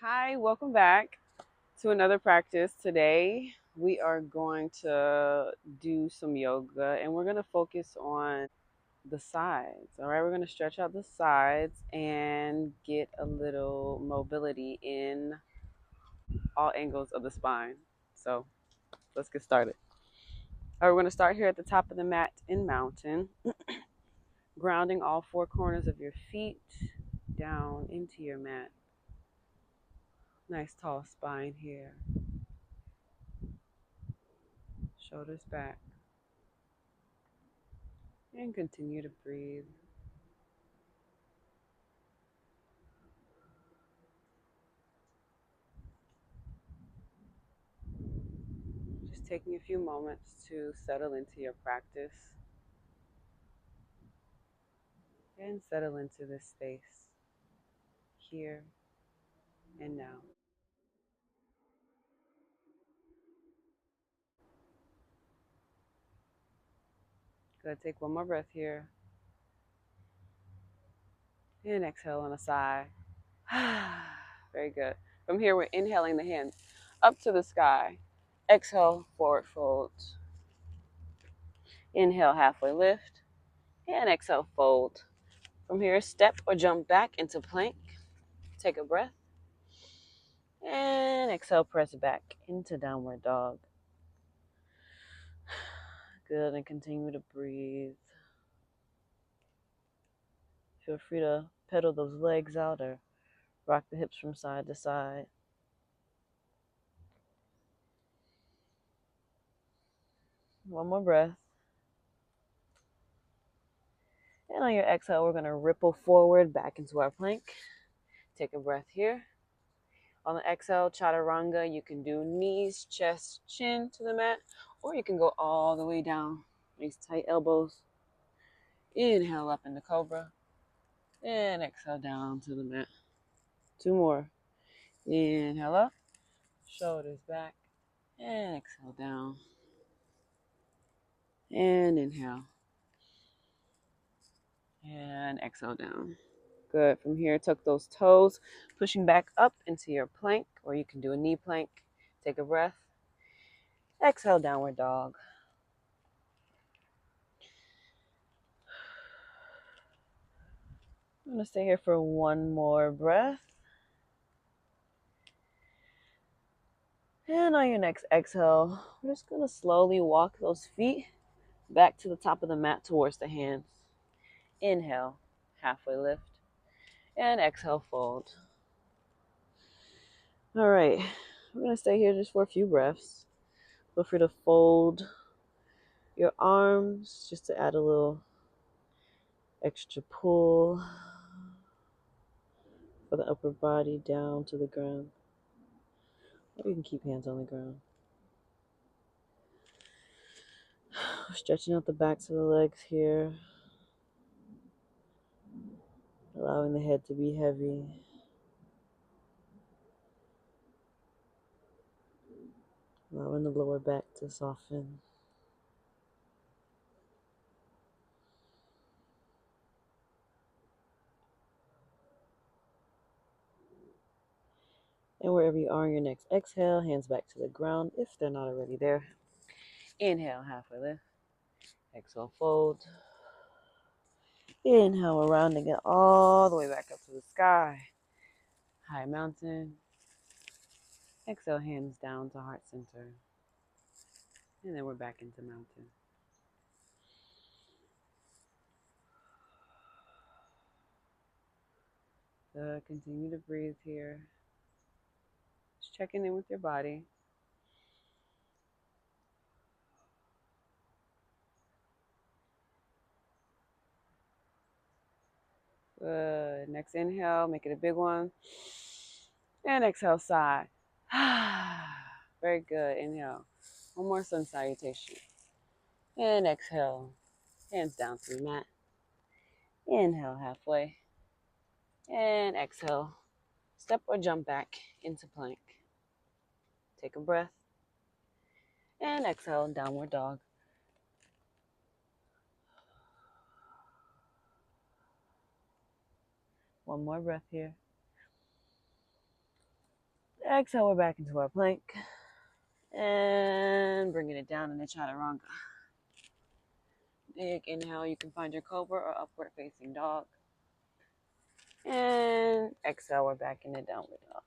Hi, welcome back to another practice. Today we are going to do some yoga and we're going to focus on the sides. All right, we're going to stretch out the sides and get a little mobility in all angles of the spine. So let's get started. All right, we're going to start here at the top of the mat in mountain, grounding all four corners of your feet down into your mat. Nice tall spine here, shoulders back. And continue to breathe. Just taking a few moments to settle into your practice and settle into this space here and now. Good. Take one more breath here and exhale on a sigh. Very good. From here, we're inhaling the hands up to the sky. Exhale, forward fold. Inhale, halfway lift. And exhale, fold. From here, step or jump back into plank. Take a breath. And exhale, press back into downward dog. Good, and continue to breathe. Feel free to pedal those legs out or rock the hips from side to side. One more breath. And on your exhale, we're going to ripple forward back into our plank. Take a breath here. On the exhale, chaturanga, you can do knees, chest, chin to the mat, or you can go all the way down. These tight elbows. Inhale up into cobra. And exhale down to the mat. Two more. Inhale up. Shoulders back. And exhale down. And inhale. And exhale down. Good. From here, tuck those toes, pushing back up into your plank, or you can do a knee plank. Take a breath. Exhale, downward dog. I'm going to stay here for one more breath. And on your next exhale, we're just going to slowly walk those feet back to the top of the mat towards the hands. Inhale, halfway lift. And exhale, fold. All right. We're going to stay here just for a few breaths. Feel free to fold your arms just to add a little extra pull for the upper body down to the ground. Or you can keep hands on the ground. Stretching out the backs of the legs here. Allowing the head to be heavy. Allowing the lower back to soften. And wherever you are on your next exhale, hands back to the ground if they're not already there. Inhale, halfway lift. Exhale, fold. Inhale, we're rounding it all the way back up to the sky. High mountain. Exhale, hands down to heart center. And then we're back into mountain. Continue to breathe here. Just checking in with your body. Good. Next inhale, make it a big one. And exhale, sigh. Very good. Inhale. One more sun salutation. And exhale. Hands down to the mat. Inhale halfway. And exhale. Step or jump back into plank. Take a breath. And exhale, downward dog. One more breath here. Exhale, we're back into our plank. And bringing it down in the chaturanga. Big inhale, you can find your cobra or upward facing dog. And exhale, we're back in the downward dog.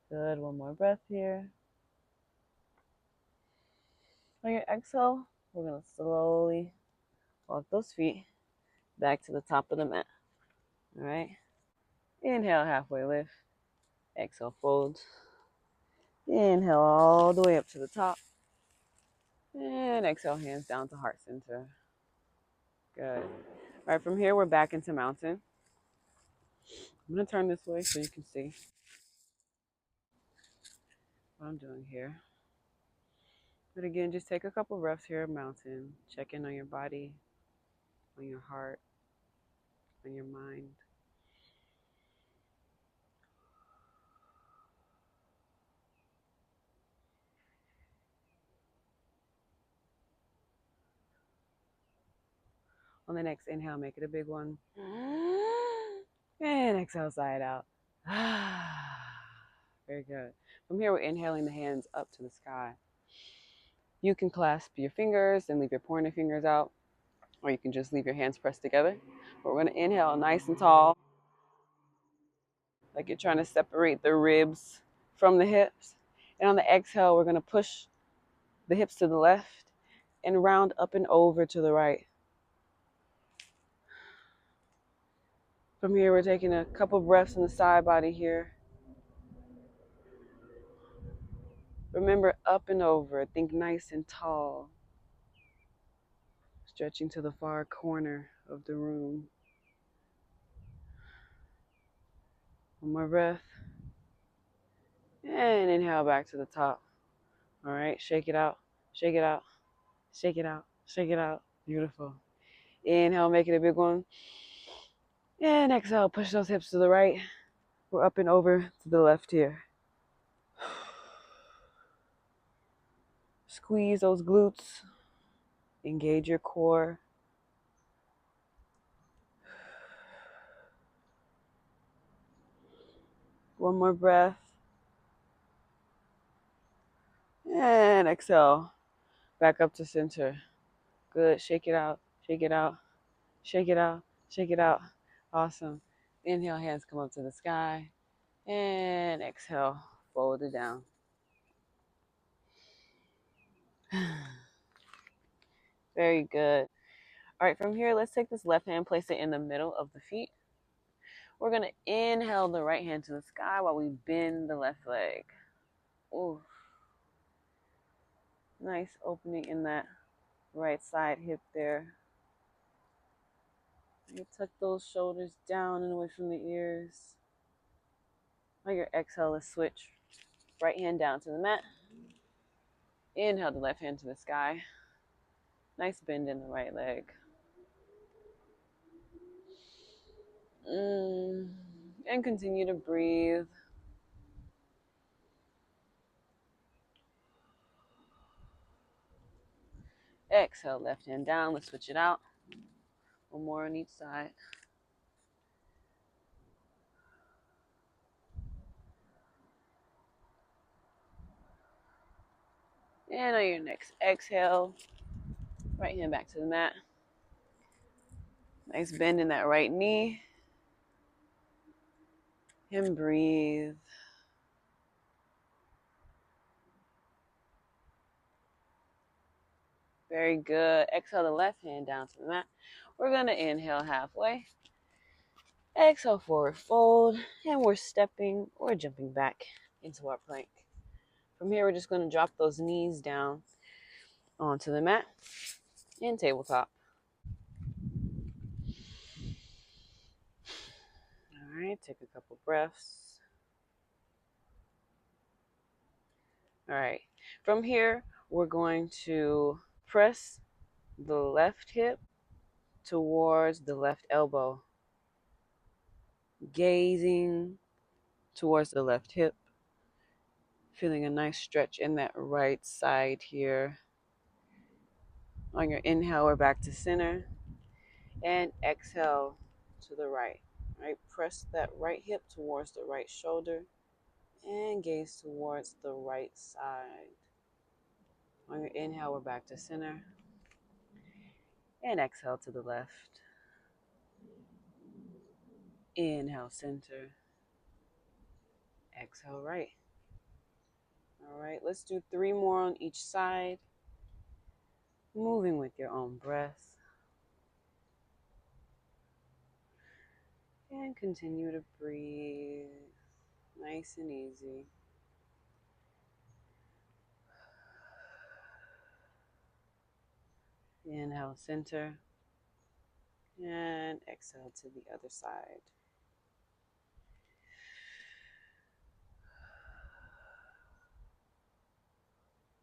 Good, one more breath here. On your exhale, we're going to slowly walk those feet back to the top of the mat. All right. Inhale, halfway lift. Exhale, fold. Inhale all the way up to the top. And exhale, hands down to heart center. Good. All right, from here, we're back into mountain. I'm going to turn this way so you can see what I'm doing here. But again, just take a couple breaths here at mountain. Check in on your body, on your heart, on your mind. On the next inhale, make it a big one. And exhale, side out. Very good. From here, we're inhaling the hands up to the sky. You can clasp your fingers and leave your pointer fingers out, or you can just leave your hands pressed together. But we're going to inhale nice and tall, like you're trying to separate the ribs from the hips. And on the exhale, we're going to push the hips to the left and round up and over to the right. From here, we're taking a couple breaths in the side body here. Remember, up and over. Think nice and tall. Stretching to the far corner of the room. One more breath. And inhale back to the top. All right, shake it out, shake it out, shake it out, shake it out. Beautiful. Inhale, make it a big one. And exhale, push those hips to the right. We're up and over to the left here. Squeeze those glutes. Engage your core. One more breath. And exhale. Back up to center. Good. Shake it out. Shake it out. Shake it out. Shake it out. Awesome. Inhale, hands come up to the sky. And exhale, fold it down. Very good. All right, from here, let's take this left hand, place it in the middle of the feet. We're going to inhale the right hand to the sky while we bend the left leg. Ooh. Nice opening in that right side hip there. You tuck those shoulders down and away from the ears. On your exhale, let's switch. Right hand down to the mat. Inhale the left hand to the sky. Nice bend in the right leg. And continue to breathe. Exhale, left hand down. Let's switch it out. One more on each side. And on your next exhale, right hand back to the mat. Nice bend in that right knee. And breathe. Very good. Exhale the left hand down to the mat. We're going to inhale halfway. Exhale, forward fold. And we're stepping or jumping back into our plank. From here, we're just going to drop those knees down onto the mat in tabletop. All right, take a couple breaths. All right, from here, we're going to press the left hip towards the left elbow, gazing towards the left hip, feeling a nice stretch in that right side here. On your inhale, we're back to center, and exhale, to the right. All right, press that right hip towards the right shoulder and gaze towards the right side. On your inhale, we're back to center. And exhale to the left. Inhale, center. Exhale, right. All right, let's do 3 more on each side. Moving with your own breath. And continue to breathe. Nice and easy. Inhale, center. And exhale to the other side.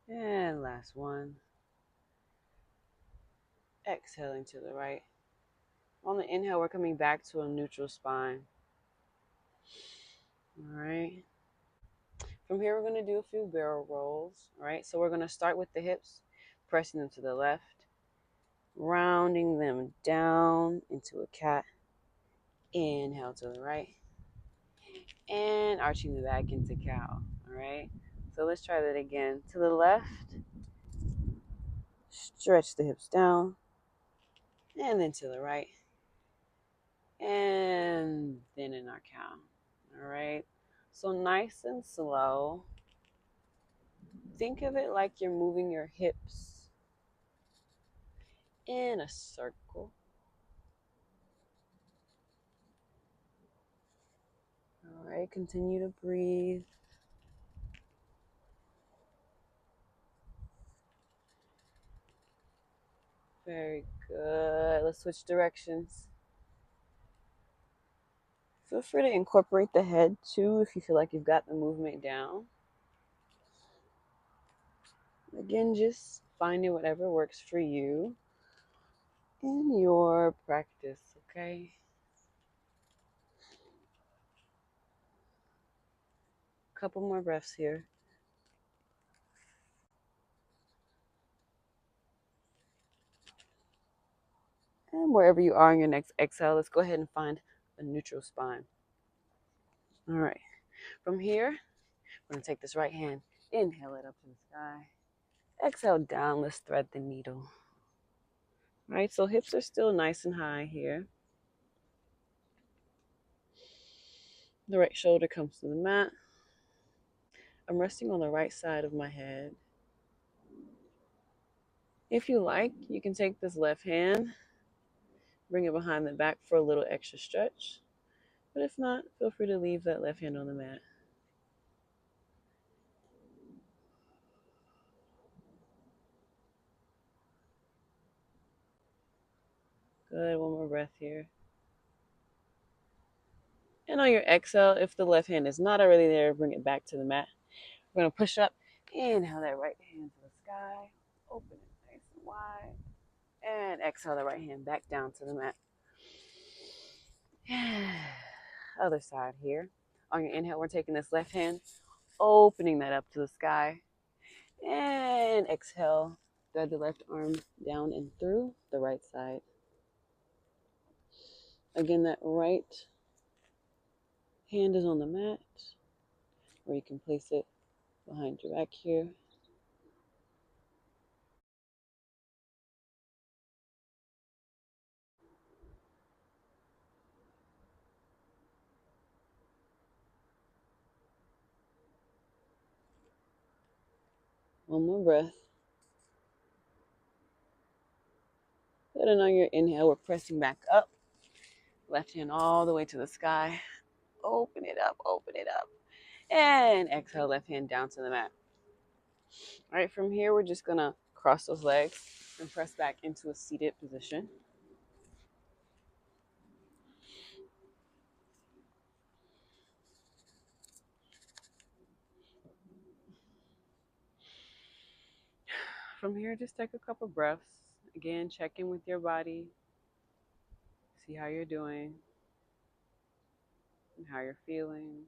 And last one. Exhaling to the right. On the inhale, we're coming back to a neutral spine. All right. From here, we're going to do a few barrel rolls. All right. So we're going to start with the hips, pressing them to the left, rounding them down into a cat. Inhale to the right. And arching the back into cow. All right. So let's try that again. To the left, stretch the hips down. And then to the right. And then in our cow. All right. So nice and slow. Think of it like you're moving your hips in a circle. All right. Continue to breathe. Very good. Let's switch directions. Feel free to incorporate the head too if you feel like you've got the movement down. Again, just finding whatever works for you in your practice, okay? Couple more breaths here. And wherever you are in your next exhale, let's go ahead and find a neutral spine. All right. From here, we're going to take this right hand, inhale it up to the sky. Exhale down, let's thread the needle. All right, so hips are still nice and high here. The right shoulder comes to the mat. I'm resting on the right side of my head. If you like, you can take this left hand, bring it behind the back for a little extra stretch. But if not, feel free to leave that left hand on the mat. Good, one more breath here. And on your exhale, if the left hand is not already there, bring it back to the mat. We're going to push up. Inhale that right hand to the sky. Open it nice and wide. And exhale the right hand back down to the mat. Other side here. On your inhale, we're taking this left hand, opening that up to the sky. And exhale, thread the left arm down and through the right side. Again, that right hand is on the mat, or you can place it behind your back here. One more breath. Good, and on your inhale, we're pressing back up. Left hand all the way to the sky. Open it up, open it up. And exhale, left hand down to the mat. All right, from here, we're just gonna cross those legs and press back into a seated position. From here, just take a couple breaths. Again, check in with your body. See how you're doing and how you're feeling,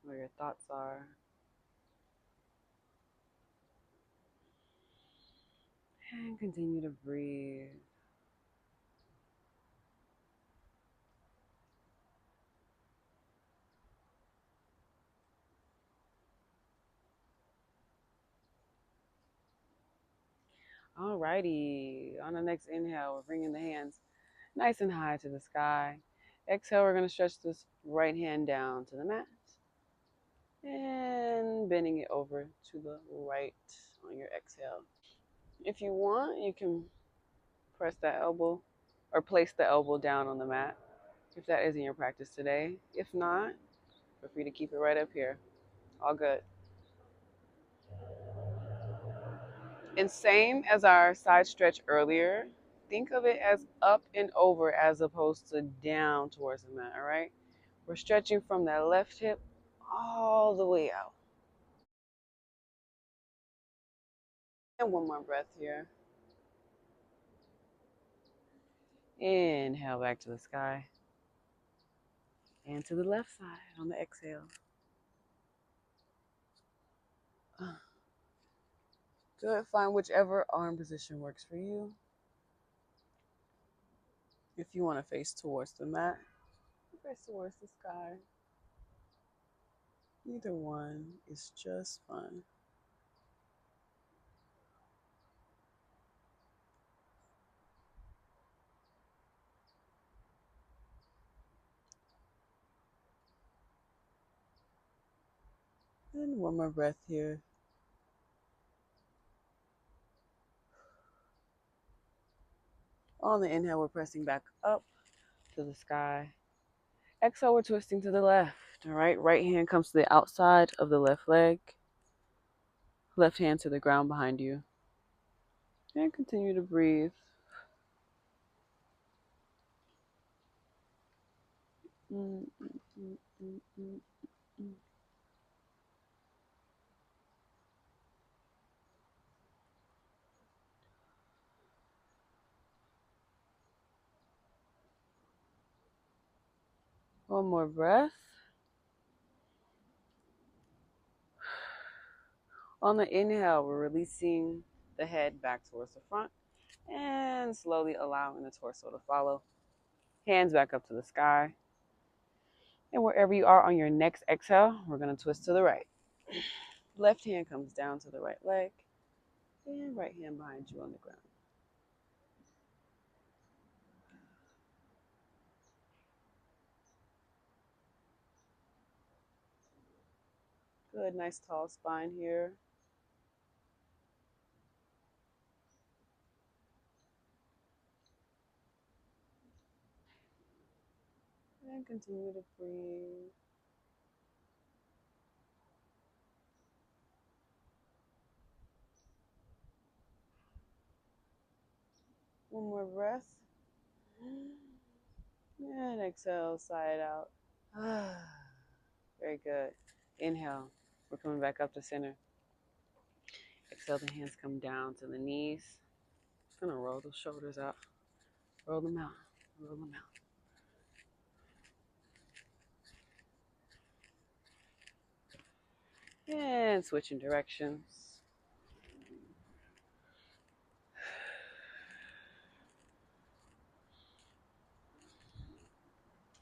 where your thoughts are. And continue to breathe. Alrighty. On the next inhale, we're bringing the hands nice and high to the sky. Exhale, we're going to stretch this right hand down to the mat and bending it over to the right on your exhale. If you want, you can press that elbow or place the elbow down on the mat if that isn't your practice today. If not, feel free to keep it right up here. All good. And same as our side stretch earlier, think of it as up and over as opposed to down towards the mat, all right? We're stretching from that left hip all the way out. And one more breath here. Inhale back to the sky. And to the left side on the exhale. Good. Find whichever arm position works for you. If you want to face towards the mat, face towards the sky. Either one is just fine. And one more breath here. On the inhale, we're pressing back up to the sky. Exhale, we're twisting to the left. All right, right hand comes to the outside of the left leg. Left hand to the ground behind you. And continue to breathe. Mm, mm, mm, mm, mm, mm. One more breath. On the inhale, we're releasing the head back towards the front and slowly allowing the torso to follow. Hands back up to the sky. And wherever you are on your next exhale, we're going to twist to the right. Left hand comes down to the right leg and right hand behind you on the ground. Good, nice tall spine here. And continue to breathe. One more breath. And exhale, side out. Very good. Inhale. We're coming back up to center. Exhale, the hands come down to the knees. Just gonna roll those shoulders out. Roll them out. Roll them out. And switching directions.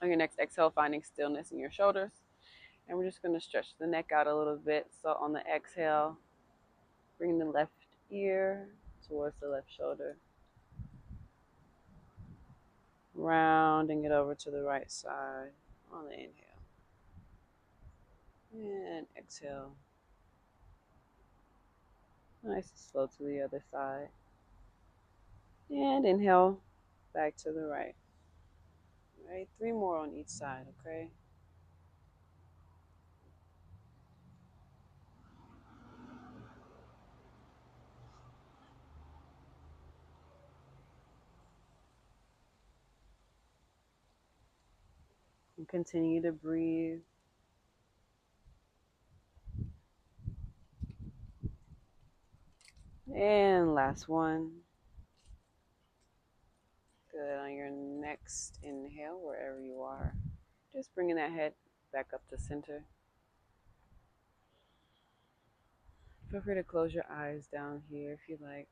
On your next exhale, finding stillness in your shoulders. And we're just going to stretch the neck out a little bit. So on the exhale, bring the left ear towards the left shoulder. Rounding it over to the right side on the inhale. And exhale. Nice and slow to the other side. And inhale back to the right. All right, 3 more on each side, okay? And continue to breathe. And last one. Good. On your next inhale, wherever you are, just bringing that head back up to center. Feel free to close your eyes down here if you like.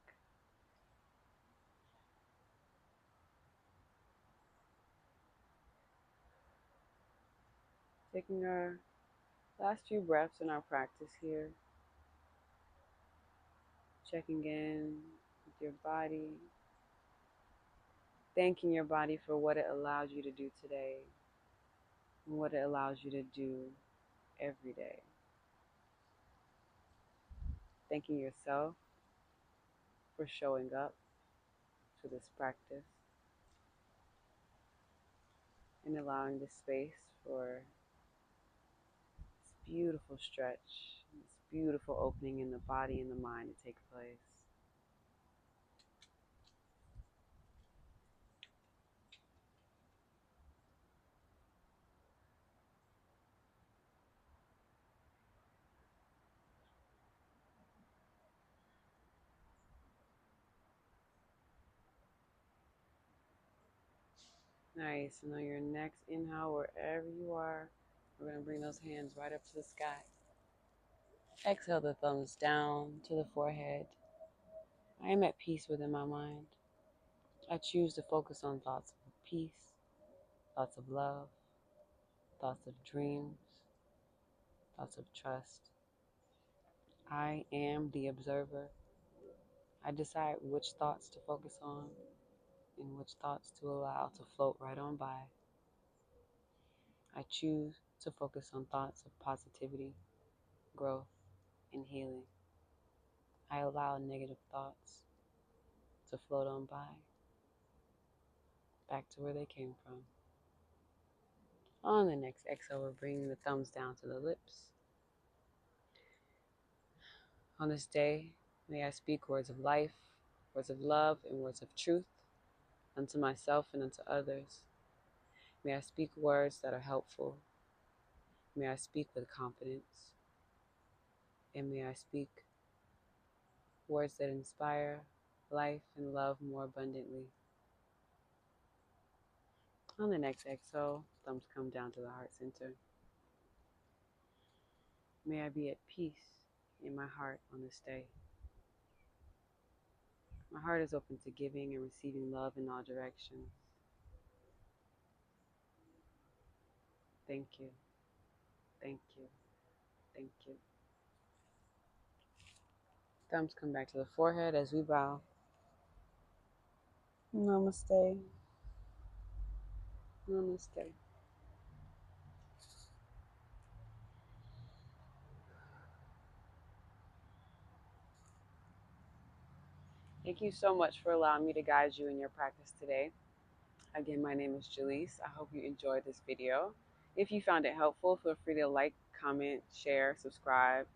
Taking our last few breaths in our practice here. Checking in with your body, thanking your body for what it allows you to do today and what it allows you to do every day. Thanking yourself for showing up to this practice and allowing the space for this beautiful stretch, this beautiful opening in the body and the mind to take place. Nice. And on your next inhale, wherever you are, we're going to bring those hands right up to the sky. Exhale the thumbs down to the forehead. I am at peace within my mind. I choose to focus on thoughts of peace, thoughts of love, thoughts of dreams, thoughts of trust. I am the observer. I decide which thoughts to focus on and which thoughts to allow to float right on by. I choose to focus on thoughts of positivity, growth, and healing. I allow negative thoughts to float on by, back to where they came from. On the next exhale, we're bringing the thumbs down to the lips. On this day, may I speak words of life, words of love, and words of truth unto myself and unto others. May I speak words that are helpful. May I speak with confidence. And may I speak words that inspire life and love more abundantly. On the next exhale, thumbs come down to the heart center. May I be at peace in my heart on this day. My heart is open to giving and receiving love in all directions. Thank you. Thank you. Thank you. Thumbs come back to the forehead as we bow. Namaste. Namaste. Thank you so much for allowing me to guide you in your practice today. Again, my name is Jaleese. I hope you enjoyed this video. If you found it helpful, feel free to like, comment, share, subscribe,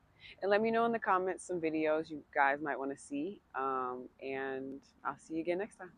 and let me know in the comments some videos you guys might want to see. And I'll see you again next time.